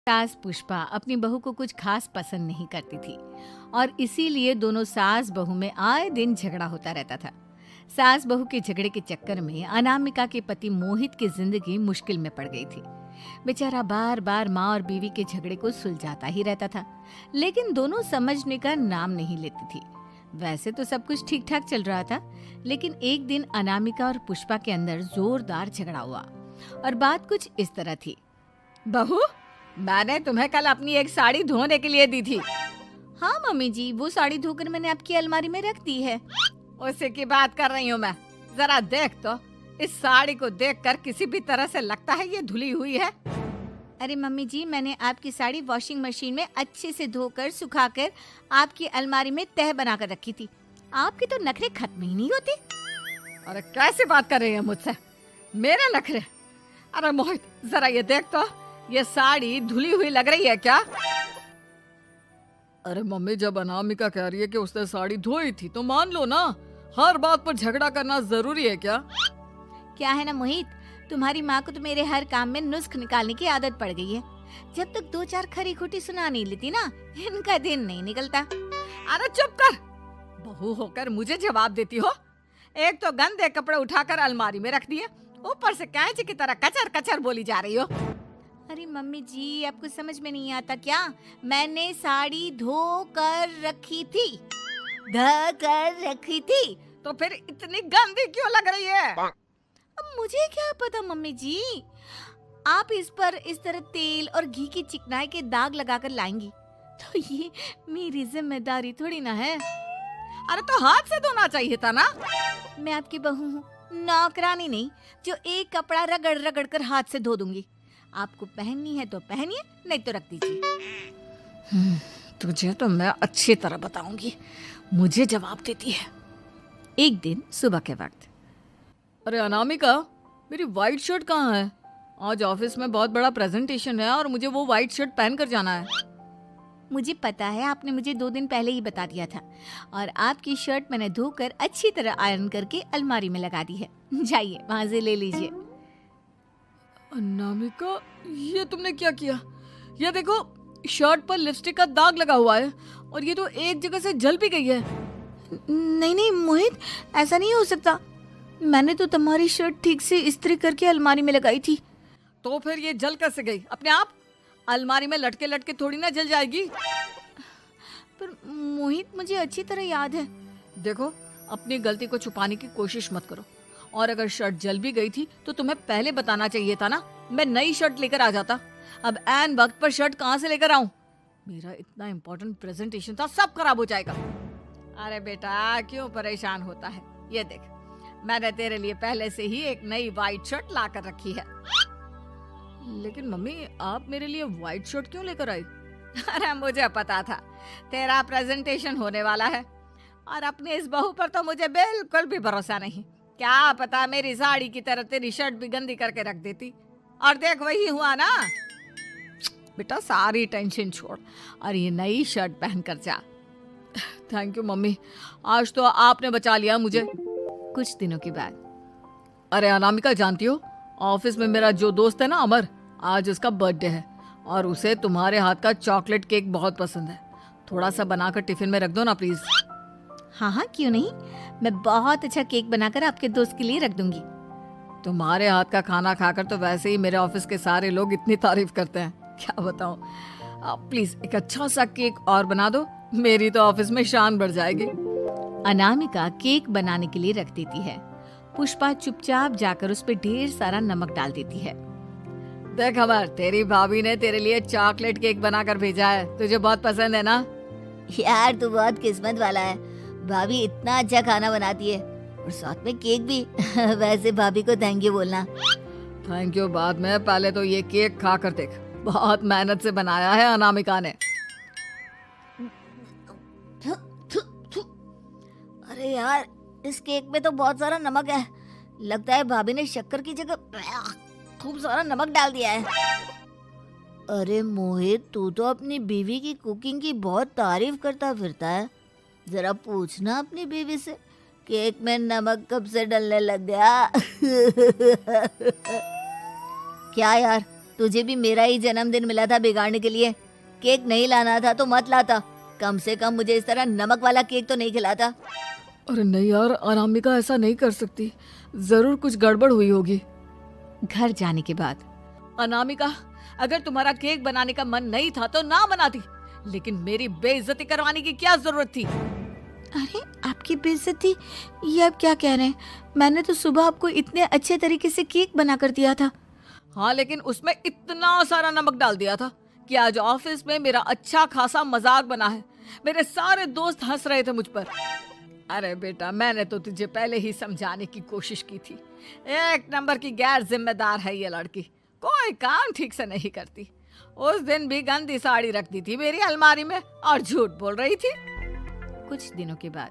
सास पुष्पा अपनी बहू को कुछ खास पसंद नहीं करती थी और इसीलिए दोनों सास बहू में आए दिन झगड़ा होता रहता था। सास बहू के झगड़े के चक्कर में अनामिका के पति मोहित की जिंदगी मुश्किल में पड़ गई थी। बेचारा बार बार माँ और बीवी के झगड़े को सुलझाता ही रहता था, लेकिन दोनों समझने का नाम नहीं लेती थी। वैसे तो सब कुछ ठीक ठाक चल रहा था, लेकिन एक दिन अनामिका और पुष्पा के अंदर जोरदार झगड़ा हुआ और बात कुछ इस तरह थी। बहू, मैंने तुम्हें कल अपनी एक साड़ी धोने के लिए दी थी। हाँ मम्मी जी, वो साड़ी धोकर मैंने आपकी अलमारी में रख दी है। उसी की बात कर रही हूँ मैं। जरा देख तो, इस साड़ी को देखकर किसी भी तरह से लगता है ये धुली हुई है। अरे मम्मी जी, मैंने आपकी साड़ी वॉशिंग मशीन में अच्छे से धोकर सुखाकर आपकी अलमारी में तह बनाकर रखी थी। आपके तो नखरे खत्म ही नहीं होते। अरे कैसी बात कर रही है मुझसे? मेरे नखरे? अरे मोहित, जरा ये देख तो, ये साड़ी धुली हुई लग रही है क्या? अरे मम्मी, जब अनामिका कह रही है कि उसने साड़ी धोई थी तो मान लो ना। हर बात पर झगड़ा करना जरूरी है क्या? क्या है ना मोहित, तुम्हारी माँ को तो मेरे हर काम में नुस्ख निकालने की आदत पड़ गई है। जब तक दो चार खरी खोटी सुना नहीं लेती ना, इनका दिन नहीं निकलता। अरे चुप कर, बहू होकर मुझे जवाब देती हो। एक तो गंदे कपड़े उठाकर अलमारी में रख दिए, ऊपर से कैंची की तरह कचर कचर बोली जा रही हो। अरे मम्मी जी, आपको समझ में नहीं आता क्या? मैंने साड़ी धो कर रखी थी। तो फिर इतनी गंदी क्यों लग रही है? अब मुझे क्या पता मम्मी जी, आप इस पर इस तरह तेल और घी की चिकनाई के दाग लगाकर लाएंगी तो ये मेरी जिम्मेदारी थोड़ी ना है। अरे तो हाथ से धोना चाहिए था ना। मैं आपकी बहू हूँ, नौकरानी नहीं जो एक कपड़ा रगड़ रगड़ कर हाथ से धो दूंगी। आपको पहननी है तो पहनिए, नहीं तो रख दीजिए। तुझे तो मैं अच्छी तरह बताऊंगी, मुझे जवाब देती है। एक दिन सुबह के वक्त, अरे अनामिका, मेरी व्हाइट शर्ट कहाँ है? आज ऑफिस में बहुत बड़ा प्रेजेंटेशन है और मुझे वो व्हाइट शर्ट पहन कर जाना है। मुझे पता है, आपने मुझे 2 दिन पहले ही बता दिया था और आपकी शर्ट मैंने धोकर अच्छी तरह आयरन करके अलमारी में लगा दी है। जाइए वहां से ले लीजिए। अनामिका, ये तुमने क्या किया? ये देखो, शर्ट पर लिपस्टिक का दाग लगा हुआ है और ये तो एक जगह से जल भी गई है। नहीं नहीं मोहित, ऐसा नहीं हो सकता। मैंने तो तुम्हारी शर्ट ठीक से इस्त्री करके अलमारी में लगाई थी। तो फिर ये जल कैसे गई अपने आप? अलमारी में लटके लटके थोड़ी ना जल जाएगी। पर मोहित, मुझे अच्छी तरह याद है। देखो, अपनी गलती को छुपाने की कोशिश मत करो। और अगर शर्ट जल भी गई थी तो तुम्हें पहले बताना चाहिए था ना, मैं नई शर्ट लेकर आ जाता। अब ऐन वक्त पर शर्ट कहाँ से लेकर आऊं? मेरा इतना इम्पोर्टेंट प्रेजेंटेशन था, सब खराब हो जाएगा। अरे बेटा, क्यों परेशान होता है? ये देख, मैंने तेरे लिए पहले से ही एक नई व्हाइट शर्ट ला कर रखी है। लेकिन मम्मी, आप मेरे लिए व्हाइट शर्ट क्यों लेकर आई? अरे मुझे पता था तेरा प्रेजेंटेशन होने वाला है और अपनी इस बहू पर तो मुझे बिल्कुल भी भरोसा नहीं। क्या पता मेरी साड़ी की तरह तेरी शर्ट भी गंदी करके रख देती। और देख, वही हुआ ना। बेटा, सारी टेंशन छोड़ और ये नई शर्ट पहन कर जा। थैंक यू मम्मी, आज तो आपने बचा लिया मुझे। कुछ दिनों के बाद, अरे अनामिका, जानती हो, ऑफिस में मेरा जो दोस्त है ना अमर, आज उसका बर्थडे है और उसे तुम्हारे हाथ का चॉकलेट केक बहुत पसंद है। थोड़ा सा बनाकर टिफिन में रख दो ना प्लीज। हाँ हाँ, क्यों नहीं, मैं बहुत अच्छा केक बनाकर आपके दोस्त के लिए रख दूंगी। तुम्हारे हाथ का खाना खाकर तो वैसे ही मेरे ऑफिस के सारे लोग इतनी तारीफ करते हैं, क्या बताऊं। प्लीज एक अच्छा सा केक और बना दो, मेरी तो ऑफिस में शान बढ़ जाएगी। अनामिका केक बनाने के लिए रख देती है। पुष्पा चुपचाप जाकर उस पे ढेर सारा नमक डाल देती है। देख अमर, तेरी भाभी ने तेरे लिए चॉकलेट केक बनाकर भेजा है, तुझे बहुत पसंद है ना? यार, तू बहुत किस्मत वाला है, भाभी इतना अच्छा खाना बनाती है और साथ में केक भी। वैसे भाभी को थैंक यू बोलना। थैंक यू बाद में, पहले तो ये केक खा कर देख, बहुत मेहनत से बनाया है अनामिका ने। अरे यार, इस केक में तो बहुत सारा नमक है। लगता है भाभी ने शक्कर की जगह खूब सारा नमक डाल दिया है। अरे मोहित, तू तो अपनी बीवी की कुकिंग की बहुत तारीफ करता फिरता है। जरा पूछना अपनी बीवी से, केक में नमक कब से डलने लग गया? क्या यार, तुझे भी मेरा ही जन्मदिन मिला था बिगाड़ने के लिए। केक नहीं लाना था तो मत लाता, कम से कम मुझे इस तरह नमक वाला केक तो नहीं खिलाता। अरे नहीं यार, अनामिका ऐसा नहीं कर सकती, जरूर कुछ गड़बड़ हुई होगी। घर जाने के बाद अनामिका, अगर तुम्हारा केक बनाने का मन नहीं था तो ना बनाती, लेकिन मेरी बेइज्जती करवाने की क्या जरूरत थी? अरे आपकी बेइज्जती, ये आप क्या कह रहे हैं? मैंने तो सुबह आपको इतने अच्छे तरीके से केक बना कर दिया था। हाँ, लेकिन उसमें इतना सारा नमक डाल दिया था कि आज ऑफिस में मेरा अच्छा खासा मजाक बना है। मेरे सारे दोस्त हंस रहे थे मुझ पर। अरे बेटा, मैंने तो तुझे पहले ही समझाने की कोशिश की थी। एक नंबर की गैर जिम्मेदार है ये लड़की, कोई काम ठीक से नहीं करती। उस दिन भी गंदी साड़ी रख दी थी मेरी अलमारी में और झूठ बोल रही थी। कुछ दिनों के बाद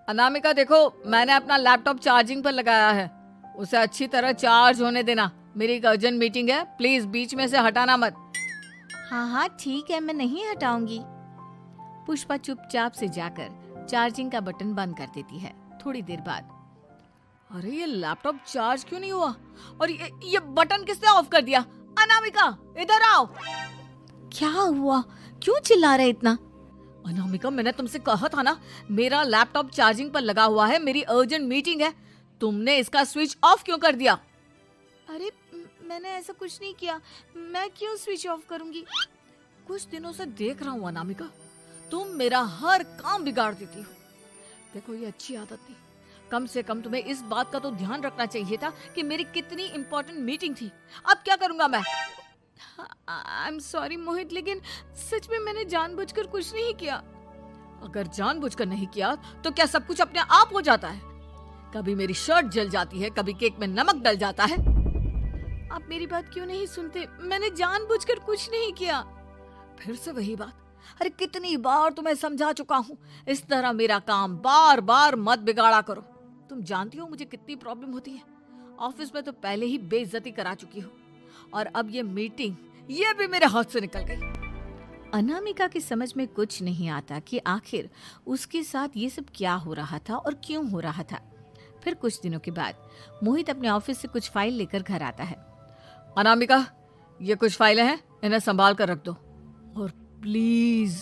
अनामिका देखो, मैंने अपना लैपटॉप चार्जिंग पर लगाया है, उसे अच्छी तरह चार्ज होने देना। मेरी एक अर्जेंट मीटिंग है, प्लीज बीच में से हटाना मत। हाँ हाँ ठीक है, मैं नहीं हटाऊंगी। पुष्पा चुपचाप से जाकर चार्जिंग का बटन बंद कर देती है। थोड़ी देर बाद अरे ये लैपटॉप चार्ज क्यों नहीं हुआ? और ये बटन किसने ऑफ कर दिया? अनामिका इधर आओ। क्या हुआ? क्यों चिल्ला रहे इतना? अनामिका, मैंने तुमसे कहा था ना, मेरा लैपटॉप चार्जिंग पर लगा हुआ है, मेरी अर्जेंट मीटिंग है। तुमने इसका स्विच ऑफ क्यों कर दिया? अरे मैंने ऐसा कुछ नहीं किया, मैं क्यों स्विच ऑफ करूंगी? कुछ दिनों से देख रहा हूँ अनामिका, तुम मेरा हर काम बिगाड़ देती हो। देखो ये अच्छी आदत नहीं, कम से कम तुम्हें इस बात का तो ध्यान रखना चाहिए था कि मेरी कितनी इंपॉर्टेंट मीटिंग थी। अब क्या करूंगा मैं? आई एम सॉरी मोहित, लेकिन सच में मैंने जानबूझकर कुछ नहीं किया। अगर जानबूझकर नहीं किया तो क्या सब कुछ अपने आप हो जाता है? कभी मेरी शर्ट जल जाती है, कभी केक में नमक डल जाता है। आप मेरी बात क्यों नहीं सुनते? मैंने जानबूझकर कुछ नहीं किया। फिर से वही बात। अरे कितनी बार तुम्हें समझा चुका हूँ, इस तरह मेरा काम बार बार मत बिगाड़ा करो। तुम जानती हो मुझे कितनी प्रॉब्लम होती है। ऑफिस में तो पहले ही बेइज्जती करा चुकी हो, और अब ये मीटिंग, ये भी मेरे हाथ से निकल गई। अनामिका की समझ में कुछ नहीं आता कि आखिर उसके साथ ये सब क्या हो रहा था और क्यों हो रहा था। फिर कुछ दिनों के बाद मोहित अपने ऑफिस से कुछ फाइल लेकर घर आता है। अनामिका, ये कुछ फाइलें हैं, इन्हें संभाल कर रख दो, और प्लीज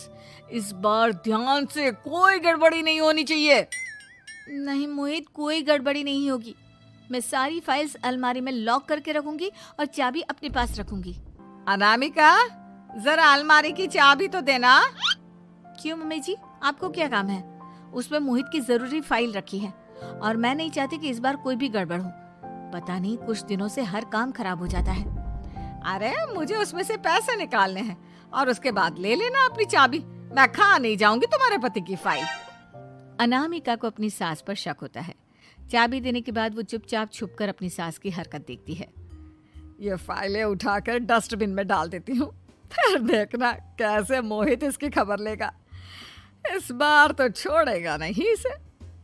इस बार ध्यान से, कोई गड़बड़ी नहीं होनी चाहिए। नहीं मोहित, कोई गड़बड़ी नहीं होगी। मैं सारी फाइल्स अलमारी में लॉक करके रखूंगी और चाबी अपने पास रखूंगी। अनामिका, जरा अलमारी की चाबी तो देना। क्यों मम्मी जी, आपको क्या काम है? उसमें मोहित की जरूरी फाइल रखी है और मैं नहीं चाहती कि इस बार कोई भी गड़बड़ हो। पता नहीं कुछ दिनों से हर काम खराब हो जाता है। अरे मुझे उसमें से पैसे निकालने हैं और उसके बाद ले लेना अपनी चाबी। मैं खा नहीं जाऊंगी तुम्हारे पति की फाइल। अनामिका को अपनी सास पर शक होता है। चाबी देने के बाद वो चुपचाप छुपकर अपनी सास की हरकत देखती है। ये फाइलें उठाकर डस्टबिन में डाल देती हूँ, फिर देखना कैसे मोहित इसकी खबर लेगा। इस बार तो छोड़ेगा नहीं इसे।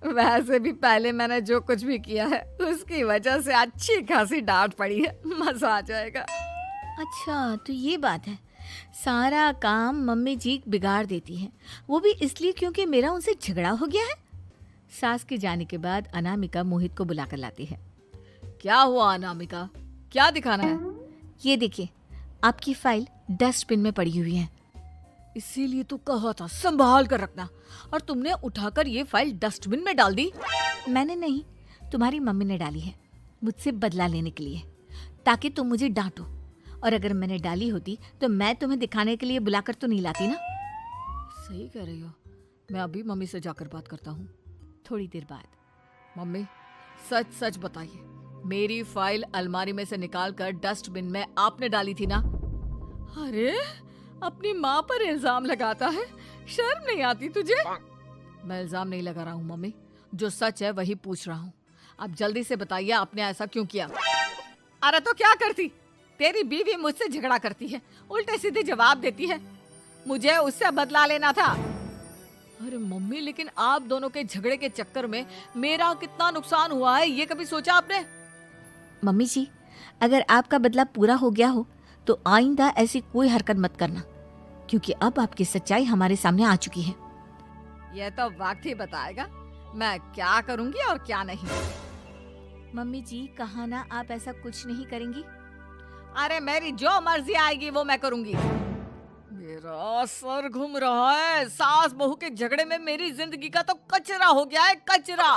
वैसे भी पहले मैंने जो कुछ भी किया है उसकी वजह से अच्छी खासी डांट पड़ी है, मजा आ जाएगा। अच्छा तो ये बात है, सारा काम मम्मी जी बिगाड़ देती हैं, वो भी इसलिए क्योंकि मेरा उनसे झगड़ा हो गया है। सास के जाने के बाद अनामिका मोहित को बुलाकर लाती है। क्या हुआ अनामिका, क्या दिखाना है? ये देखिए, आपकी फाइल डस्टबिन में पड़ी हुई है। इसीलिए तो कहा था संभाल कर रखना, और तुमने उठाकर ये फाइल डस्टबिन में डाल दी। मैंने नहीं, तुम्हारी मम्मी ने डाली है, मुझसे बदला लेने के लिए, ताकि तुम मुझे डांटो। और अगर मैंने डाली होती तो मैं तुम्हें दिखाने के लिए बुलाकर तो नहीं लाती ना। सही कह रही हो, मैं अभी मम्मी से जाकर बात करता हूँ। थोड़ी देर बाद, मम्मी सच सच बताइए, मेरी फाइल अलमारी में से निकाल कर डस्टबिन में आपने डाली थी ना? अरे अपनी माँ पर इल्जाम लगाता है, शर्म नहीं आती तुझे? मैं इल्जाम नहीं लगा रहा हूँ मम्मी, जो सच है वही पूछ रहा हूँ। अब जल्दी से बताइए आपने ऐसा क्यों किया? अरे तो क्या करती, तेरी बीवी मुझसे झगड़ा करती है, उल्टे सीधे जवाब देती है, मुझे उससे बदला लेना था। अरे मम्मी, लेकिन आप दोनों के झगड़े के चक्कर में मेरा कितना नुकसान हुआ है, ये कभी सोचा आपने? मम्मी जी, अगर आपका बदला पूरा हो गया हो तो आइंदा ऐसी कोई हरकत मत करना, क्योंकि अब आपकी सच्चाई हमारे सामने आ चुकी है। यह तो वक्त ही बताएगा मैं क्या करूंगी और क्या नहीं। मम्मी जी, कहा ना आप ऐसा कुछ नहीं करेंगी। अरे मेरी जो मर्जी आएगी वो मैं करूंगी। मेरा सर घूम रहा है। सास बहू के झगड़े में मेरी जिंदगी का तो कचरा हो गया है, कचरा।